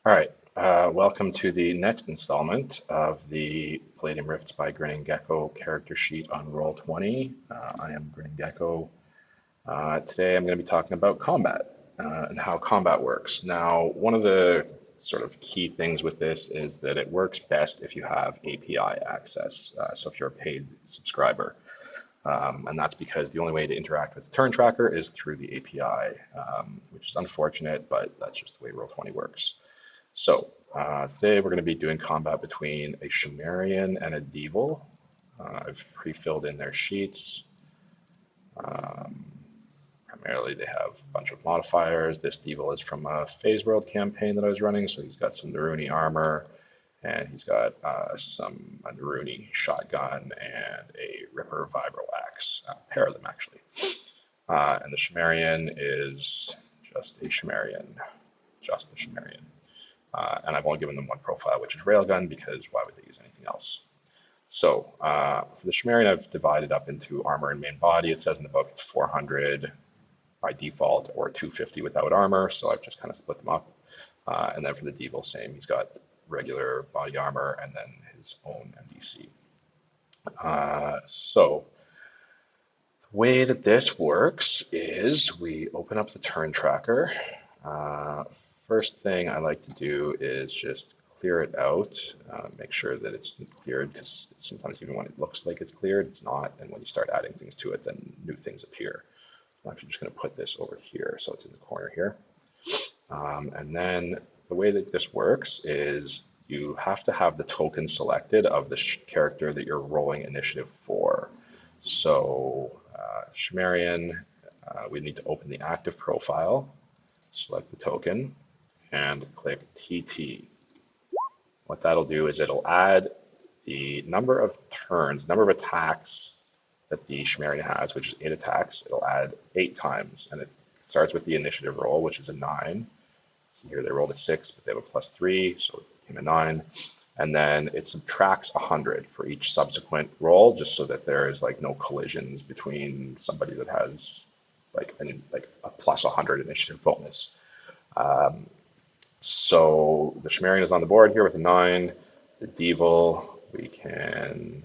All right, welcome to the next installment of the Palladium Rifts by Grinning Gecko character sheet on Roll20. I am Grinning Gecko. Today I'm going to be talking about combat and how combat works. Now, one of the sort of key things with this is that it works best if you have API access. So if you're a paid subscriber. And that's because the only way to interact with the turn tracker is through the API, which is unfortunate, but that's just the way Roll20 works. So today we're going to be doing combat between a Shemarrian and a Deevil. I've pre-filled in their sheets. Primarily they have a bunch of modifiers. This Deevil is from a Phase World campaign that I was running, so he's got some Naruni armor, and he's got a Naruni shotgun and a Ripper Vibro axe, a pair of them actually. And the Shemarrian is just a Shemarrian. And I've only given them one profile, which is Railgun, because why would they use anything else? So for the Shemarrian, I've divided up into armor and main body. It says in the book it's 400 by default or 250 without armor, so I've just kind of split them up. And then for the Deevil, same. He's got regular body armor and then his own MDC. So the way that this works is we open up the turn tracker. First thing I like to do is just clear it out, make sure that it's cleared, because sometimes even when it looks like it's cleared, it's not, and when you start adding things to it, then new things appear. I'm actually just going to put this over here, so it's in the corner here. And then the way that this works is you have to have the token selected of the character that you're rolling initiative for. So Shemarrian, we need to open the active profile, select the token, and click TT. What that'll do is it'll add the number of turns, number of attacks that the Shemarrian has, which is 8 attacks. It'll add 8 times, and it starts with the initiative roll, which is a 9. So here they rolled a 6, but they have a +3, so it became a 9. And then it subtracts 100 for each subsequent roll, just so that there is like no collisions between somebody that has like a +100 initiative bonus. So the Shemarrian is on the board here with a 9. The Deevil we can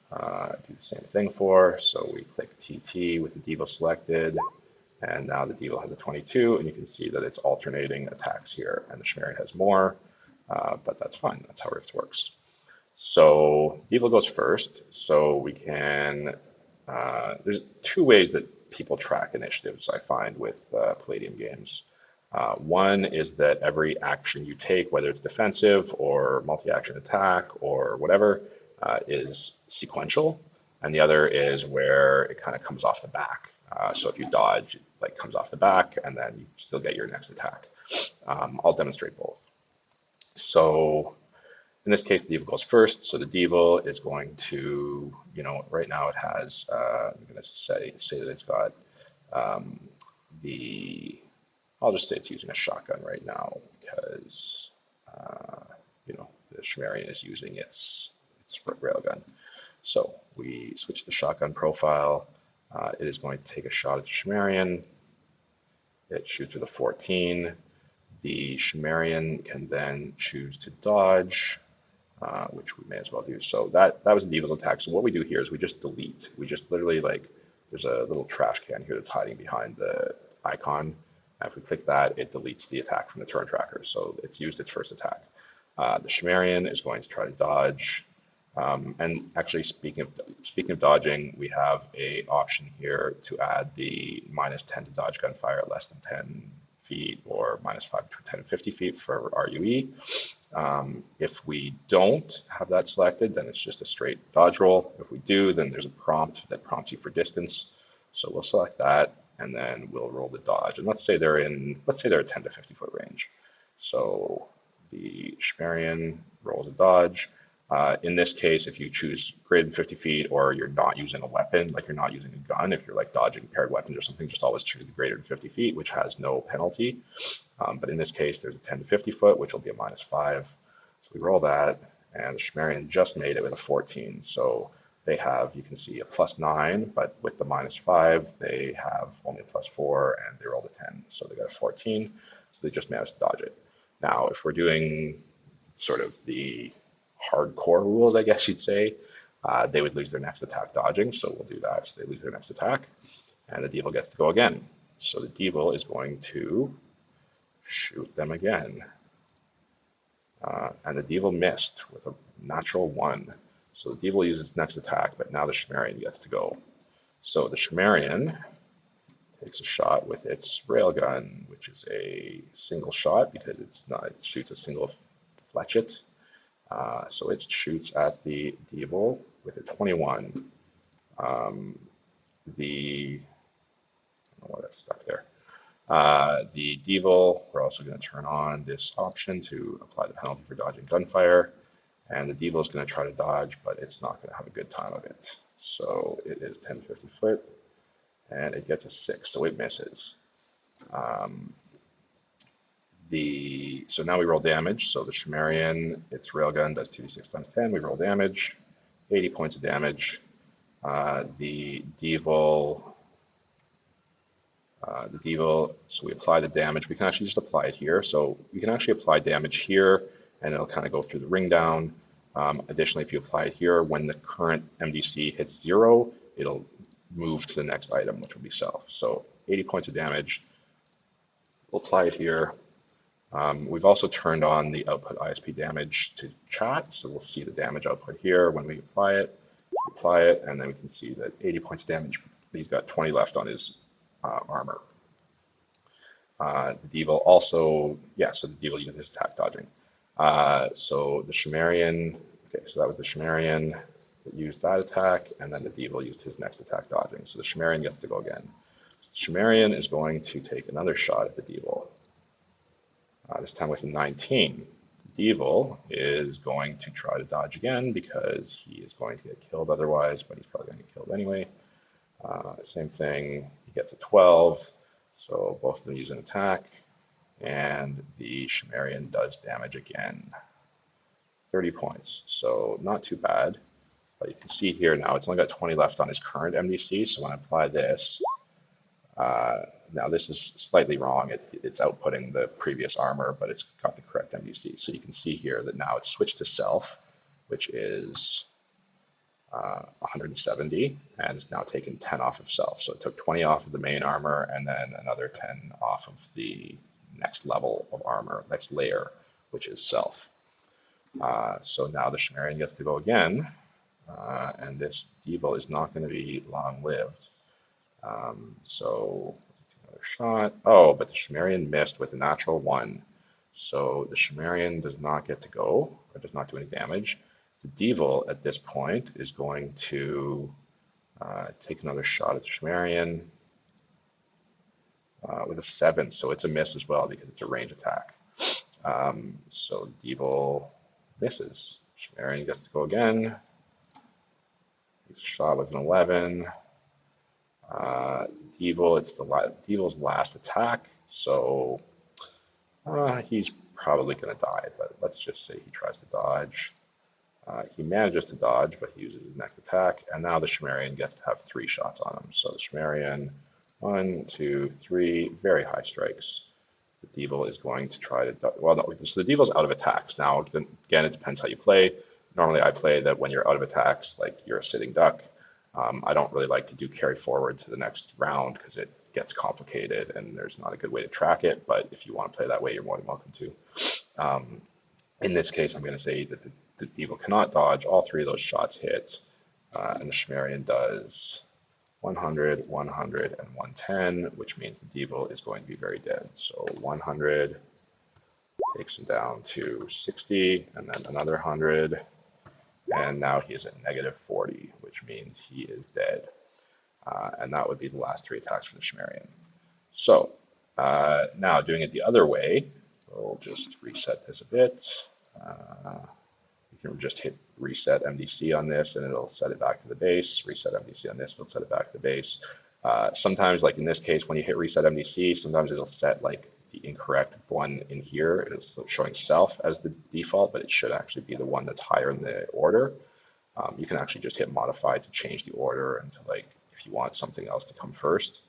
do the same thing for. So we click TT with the Deevil selected, and now the Deevil has a 22, and you can see that it's alternating attacks here, and the Shemarrian has more, but that's fine. That's how Rift works. So Deevil goes first. So we can, there's 2 ways that people track initiatives, I find, with Palladium games. One is that every action you take, whether it's defensive or multi-action attack or whatever, is sequential, and the other is where it kind of comes off the back. So if you dodge, it like comes off the back, and then you still get your next attack. I'll demonstrate both. So in this case, the Deevil goes first. So the Deevil is going to, right now it has, I'm going to say that it's got I'll just say it's using a shotgun right now because, the Shemarrian is using its railgun. So we switch to the shotgun profile. It is going to take a shot at the Shemarrian. It shoots with a 14. The Shemarrian can then choose to dodge, which we may as well do. So that was a Deevil's attack. So what we do here is we just delete. We just literally, there's a little trash can here that's hiding behind the icon. And if we click that, it deletes the attack from the turn tracker. So it's used its first attack. The Shemarrian is going to try to dodge. And actually, speaking of dodging, we have an option here to add the -10 to dodge gunfire at less than 10 feet or -5 to 10 and 50 feet for RUE. If we don't have that selected, then it's just a straight dodge roll. If we do, then there's a prompt that prompts you for distance. So we'll select that, and then we'll roll the dodge. And let's say they're at 10 to 50 foot range. So the Shemarrian rolls a dodge. In this case, if you choose greater than 50 feet or you're not using a weapon, like you're not using a gun, if you're like dodging paired weapons or something, just always choose the greater than 50 feet, which has no penalty. But in this case, there's a 10 to 50 foot, which will be a -5. So we roll that, and the Shemarrian just made it with a 14. So they have, you can see, a +9, but with the -5, they have only a +4, and they rolled a 10. So they got a 14, so they just managed to dodge it. Now, if we're doing sort of the hardcore rules, I guess you'd say, they would lose their next attack dodging, so we'll do that. So they lose their next attack, and the Deevil gets to go again. So the Deevil is going to shoot them again. And the Deevil missed with a natural 1. So the Deevil uses next attack, but now the Shemarrian gets to go. So the Shemarrian takes a shot with its railgun, which is a single shot because it shoots a single fletchet. So it shoots at the Deevil with a 21. I don't know why that's stuck there. The Deevil, we're also going to turn on this option to apply the penalty for dodging gunfire. And the Deevil is going to try to dodge, but it's not going to have a good time of it. So it is 1050 foot, and it gets a 6, so it misses. So now we roll damage. So the Shemarrian, its railgun does 2d6 times 10. We roll damage, 80 points of damage. The Deevil, so we apply the damage. We can actually just apply it here. So we can actually apply damage here, and it'll kind of go through the ring down. Additionally, if you apply it here, when the current MDC hits 0, it'll move to the next item, which will be self. So 80 points of damage. We'll apply it here. We've also turned on the output ISP damage to chat, so we'll see the damage output here when we apply it. And then we can see that 80 points of damage. He's got 20 left on his armor. The Deevil also, so the Deevil uses attack dodging. So the Shemarrian, so that was the Shemarrian that used that attack, and then the Deevil used his next attack dodging. So the Shemarrian gets to go again. So the Shemarrian is going to take another shot at the Deevil. This time with a 19. The Deevil is going to try to dodge again because he is going to get killed otherwise, but he's probably going to get killed anyway. Same thing, he gets a 12, so both of them use an attack, and the Shemarrian does damage again. 30 points, so not too bad. But you can see here now, it's only got 20 left on his current MDC, so when I apply this, now this is slightly wrong. It's outputting the previous armor, but it's got the correct MDC. So you can see here that now it's switched to self, which is 170, and it's now taken 10 off of self. So it took 20 off of the main armor, and then another 10 off of the next level of armor, next layer, which is self. So now the Shemarrian gets to go again, and this Deevil is not going to be long-lived. So another shot. Oh, but the Shemarrian missed with a natural 1. So the Shemarrian does not get to go, or does not do any damage. The Deevil at this point is going to take another shot at the Shemarrian with a 7. So it's a miss as well because it's a range attack. So Deevil misses. Shemarrian gets to go again. He's shot with an 11. Deevil, it's the Deevil's last attack, so he's probably going to die, but let's just say he tries to dodge. He manages to dodge, but he uses his next attack, and now the Shemarrian gets to have 3 shots on him. So the Shemarrian, 1, 2, 3, very high strikes. The Deevil is going to try to, well, no, so the Deevil's out of attacks. Now, again, it depends how you play. Normally, I play that when you're out of attacks, like you're a sitting duck. I don't really like to do carry forward to the next round because it gets complicated and there's not a good way to track it. But if you want to play that way, you're more than welcome to. In this case, I'm going to say that the Deevil cannot dodge. All 3 of those shots hit, and the Shemarrian does 100, 100, and 110, which means the Deevil is going to be very dead. So 100 takes him down to 60, and then another 100. And now he is at negative 40, which means he is dead. And that would be the last 3 attacks for the Shemarrian. So now doing it the other way, we'll just reset this a bit. You can just hit reset MDC on this and it'll set it back to the base. Reset MDC on this, it'll set it back to the base. Sometimes, like in this case, when you hit reset MDC, sometimes it'll set like the incorrect one in here. It's showing self as the default, but it should actually be the one that's higher in the order. You can actually just hit modify to change the order and to, like, if you want something else to come first.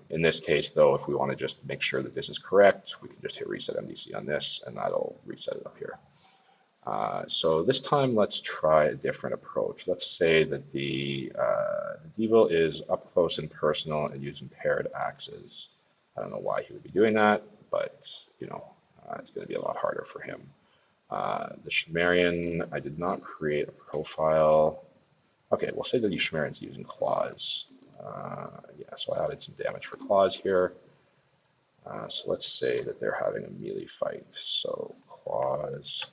In this case, though, if we want to just make sure that this is correct, we can just hit reset MDC on this, and that'll reset it up here. So this time, let's try a different approach. Let's say that the Deevil is up close and personal and using paired axes. I don't know why he would be doing that, but you know, it's going to be a lot harder for him. The Shemarrian, I did not create a profile. Okay, we'll say that the Shemarrian's using claws. Yeah, so I added some damage for claws here. So let's say that they're having a melee fight. So claws,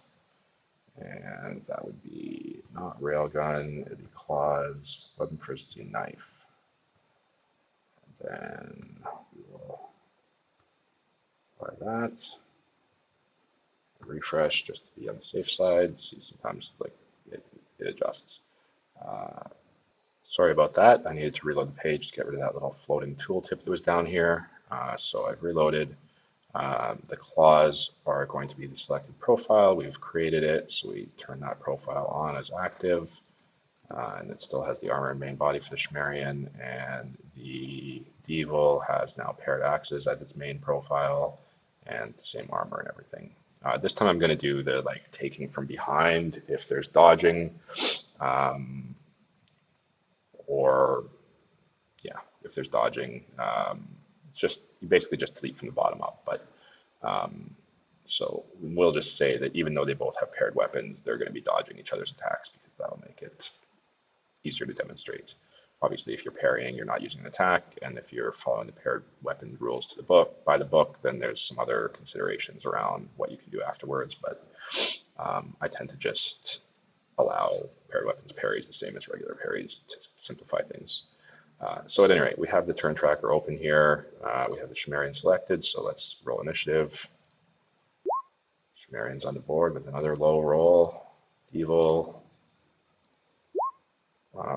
and that would be not railgun, it'd be claws, weapon proficiency, knife. And then we will apply that. Refresh just to be on the safe side. See, sometimes like it adjusts. Sorry about that. I needed to reload the page to get rid of that little floating tooltip that was down here. So I've reloaded. The claws are going to be the selected profile. We've created it, so we turn that profile on as active. And it still has the armor and main body for the Shemarrian, and the Deevil has now paired axes as its main profile, and the same armor and everything. This time I'm going to do the like taking from behind if there's dodging, or yeah, if there's dodging, just you basically just delete from the bottom up. But so we'll just say that even though they both have paired weapons, they're going to be dodging each other's attacks because that'll make it easier to demonstrate. Obviously, if you're parrying, you're not using an attack, and if you're following the paired weapon rules to the book by the book, then there's some other considerations around what you can do afterwards. But I tend to just allow paired weapons parries the same as regular parries to simplify things. So at any rate, we have the turn tracker open here. We have the Shemarrian selected, so let's roll initiative. Shemarrian's on the board with another low roll. Deevil.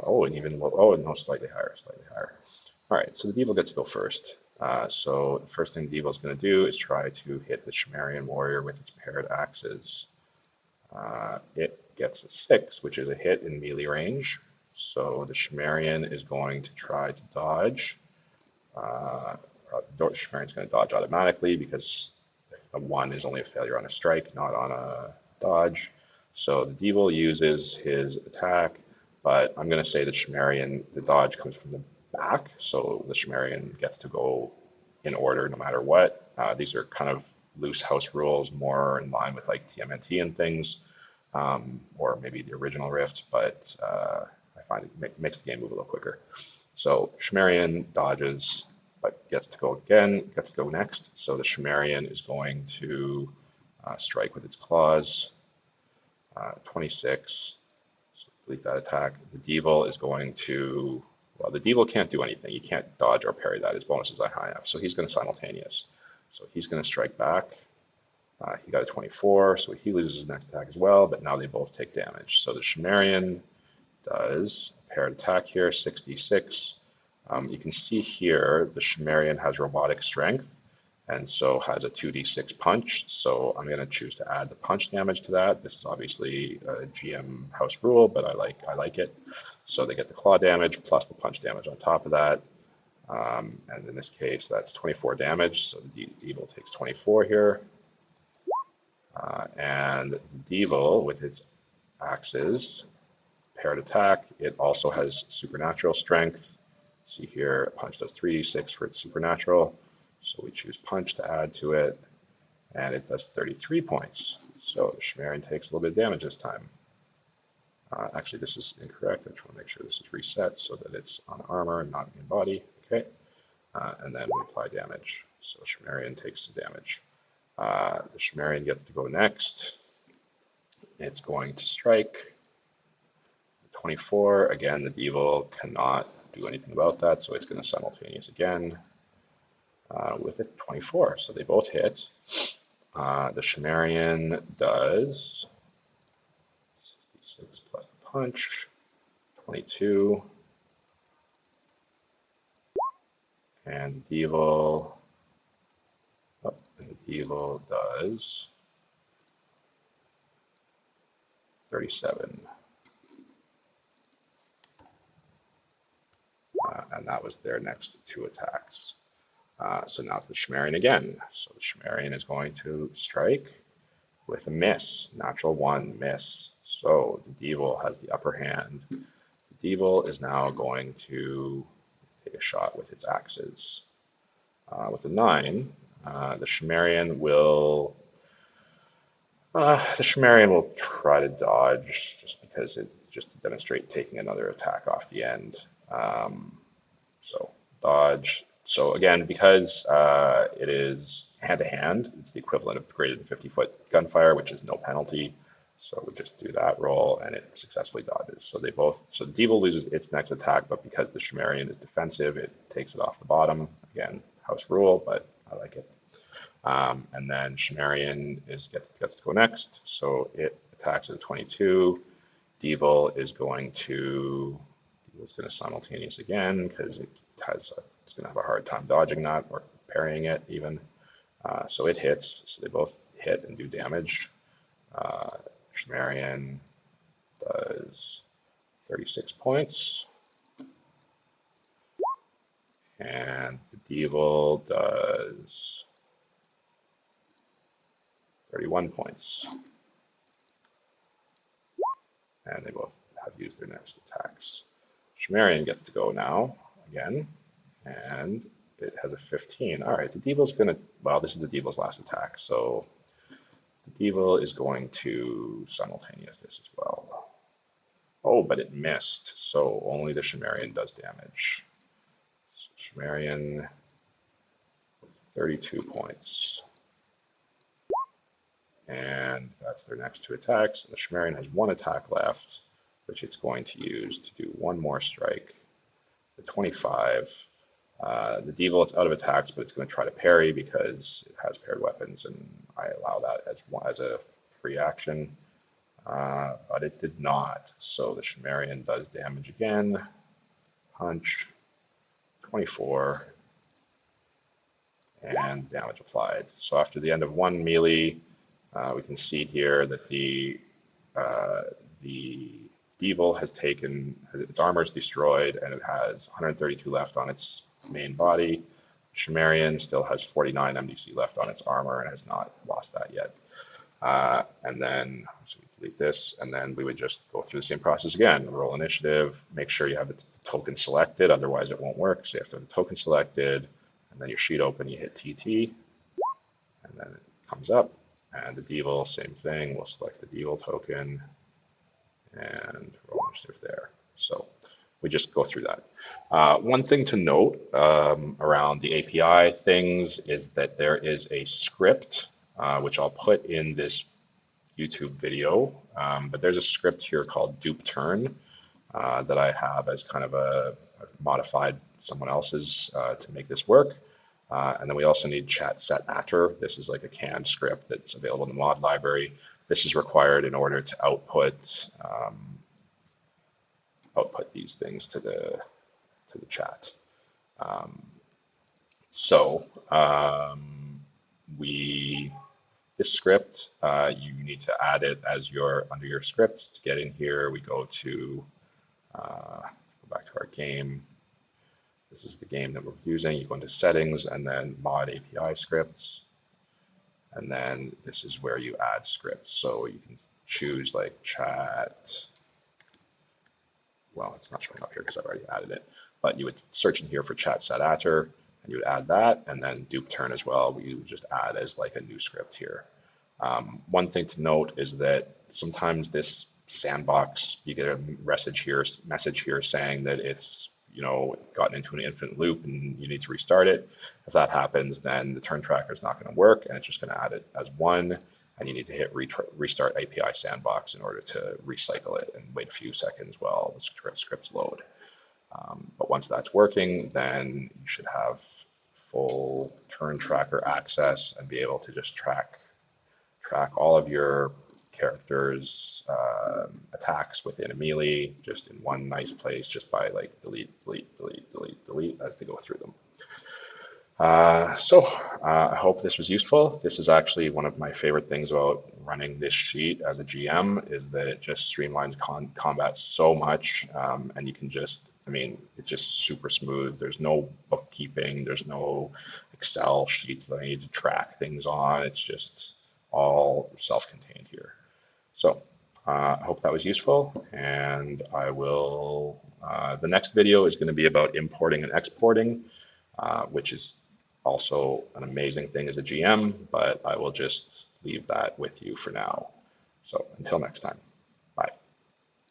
Oh, and even low. Oh, no, slightly higher, slightly higher. All right, so the Deevil gets to go first. So the first thing Deevil's going to do is try to hit the Shemarrian warrior with its paired axes. It gets a 6, which is a hit in melee range. So the Shemarrian is going to try to dodge. The Shemarrian's going to dodge automatically because a 1 is only a failure on a strike, not on a dodge. So the Deevil uses his attack, but I'm going to say the Shemarrian, the dodge comes from the back, so the Shemarrian gets to go in order no matter what. These are kind of loose house rules, more in line with like TMNT and things, or maybe the original Rift, but I find it makes the game move a little quicker. So Shemarrian dodges, but gets to go again, gets to go next. So the Shemarrian is going to strike with its claws, 26. So delete that attack. The Deevil is going to, well, the Deevil can't do anything. He can't dodge or parry that. His bonus is high enough. So he's going to simultaneous. So he's going to strike back. He got a 24, so he loses his next attack as well, but now they both take damage. So the Shemarrian does a paired attack here, 66. You can see here the Shemarrian has robotic strength and so has a 2d6 punch. So I'm going to choose to add the punch damage to that. This is obviously a GM house rule, but I like it. So they get the claw damage plus the punch damage on top of that. And in this case, that's 24 damage. So the Deevil takes 24 here. And the Deevil, with its axes, paired attack, it also has supernatural strength. See here, punch does 3d6 for its supernatural. So we choose punch to add to it, and it does 33 points. So the Shemarrian takes a little bit of damage this time. Actually, this is incorrect. I just want to make sure this is reset so that it's on armor and not in body. Okay, and then we apply damage. So Shemarrian takes the damage. The Shemarrian gets to go next. It's going to strike. 24. Again, the Deevil cannot do anything about that, so it's going to simultaneous again with a 24. So they both hit. The Shemarrian does 66 plus the punch, 22. And the Deevil, does 37. and that was their next 2 attacks. So now it's the Shemarrian again. So the Shemarrian is going to strike with a miss, natural 1, miss. So the Deevil has the upper hand. The Deevil is now going to take a shot with its axes. With a 9, the Shemarrian will try to dodge just to demonstrate taking another attack off the end. So dodge. So again, because it is hand-to-hand, it's the equivalent of greater than 50-foot gunfire, which is no penalty. So we just do that roll, and it successfully dodges. So the Deevil loses its next attack, but because the Shemarrian is defensive, it takes it off the bottom. Again, house rule, but I like it. And then Shemarrian gets to go next, so it attacks at 22. Deevil is going to simultaneous again because it's going to have a hard time dodging that or parrying it even. So it hits. So they both hit and do damage. Shemarrian does 36 points, and the Deevil does 31 points. And they both have used their next attacks. Shemarrian gets to go now, again, and it has a 15. All right, the Deevil's going to, well, this is the Deevil's last attack, so the Deevil is going to simultaneous this as well. Oh, but it missed, so only the Shemarrian does damage. So Shemarrian with 32 points. And that's their next 2 attacks. The Shemarrian has 1 attack left, which it's going to use to do 1 more strike. The 25. The Deevil, it's out of attacks, but it's going to try to parry because it has paired weapons, and I allow that as a free action. But it did not. So the Shemarrian does damage again. Punch. 24. And damage applied. So after the end of 1 melee, we can see here that the Deevil has taken, its armor is destroyed, and it has 132 left on its main body. Shemarrian still has 49 MDC left on its armor and has not lost that yet. And then, so we delete this, and then we would just go through the same process again. Roll initiative, make sure you have the token selected, otherwise it won't work. So you have to have the token selected, and then your sheet open, you hit TT, and then it comes up. And the Deevil, same thing. We'll select the Deevil token and roll initiative there. So we just go through that. One thing to note around the API things is that there is a script, which I'll put in this YouTube video, but there's a script here called dup-turn that I have as kind of a modified someone else's to make this work. And then we also need ChatSetAttr. This is like a canned script that's available in the mod library. This is required in order to output these things to the chat. This script, you need to add it as under your scripts. To get in here, we go back to our game. This is the game that we're using. You go into settings and then mod API scripts. And then this is where you add scripts. So you can choose like chat. Well, it's not showing up here because I've already added it. But you would search in here for ChatSetAttr and you would add that, and then dup-turn as well. You would just add as like a new script here. One thing to note is that sometimes this sandbox, you get a message here saying that it's gotten into an infinite loop and you need to restart it. If that happens, then the turn tracker is not going to work and it's just going to add it as 1, and you need to hit restart API sandbox in order to recycle it and wait a few seconds while the scripts load. But once that's working, then you should have full turn tracker access and be able to just track all of your characters' attacks within a melee just in one nice place, just by like delete as they go through them. I hope this was useful. This is actually one of my favorite things about running this sheet as a GM, is that it just streamlines combat so much, and you can just I mean, it's just super smooth. There's no bookkeeping. There's no Excel sheets that I need to track things on. It's just all self-contained here. So I hope that was useful, and I will, the next video is going to be about importing and exporting, which is also an amazing thing as a GM, but I will just leave that with you for now. So until next time.